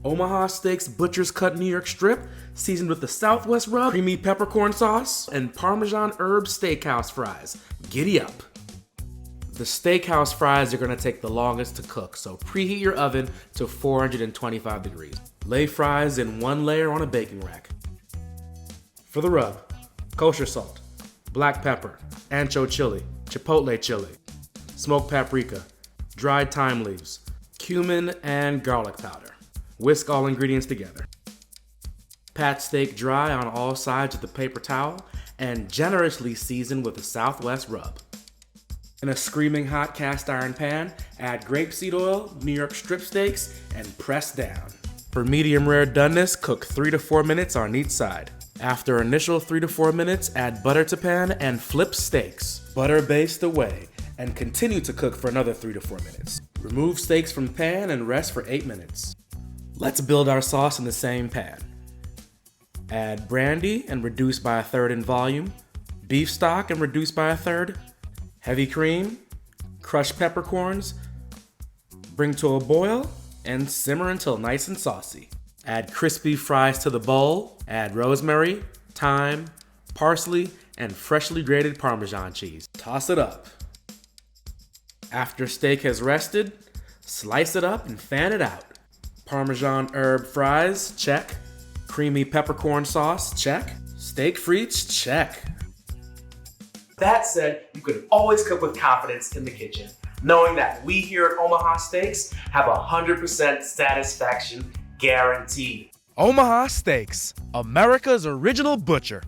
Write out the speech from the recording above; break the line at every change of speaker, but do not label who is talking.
Omaha Steaks butcher's cut New York strip, seasoned with the Southwest rub, creamy peppercorn sauce, and Parmesan-Herb Steakhouse fries. Giddy up. The steakhouse fries are gonna take the longest to cook, so preheat your oven to 425 degrees. Lay fries in one layer on a baking rack. For the rub, kosher salt, black pepper, ancho chili, chipotle chili, smoked paprika, dried thyme leaves, cumin, and garlic powder. Whisk all ingredients together. Pat steak dry on all sides with a paper towel and generously season with the Southwest rub. In a screaming hot cast iron pan, add grapeseed oil, New York strip steaks, and press down. For medium rare doneness, cook 3 to 4 minutes on each side. After initial 3 to 4 minutes, add butter to pan and flip steaks. Butter baste away and continue to cook for another 3 to 4 minutes. Remove steaks from the pan and rest for 8 minutes. Let's build our sauce in the same pan. Add brandy and reduce by 1/3 in volume, beef stock and reduce by 1/3, heavy cream, crushed peppercorns, bring to a boil, and simmer until nice and saucy. Add crispy fries to the bowl, add rosemary, thyme, parsley, and freshly grated Parmesan cheese. Toss it up. After steak has rested, slice it up and fan it out. Parmesan herb fries, check. Creamy peppercorn sauce, check. Steak frites, check. That said, you can always cook with confidence in the kitchen, knowing that we here at Omaha Steaks have 100% satisfaction guaranteed.
Omaha Steaks, America's original butcher.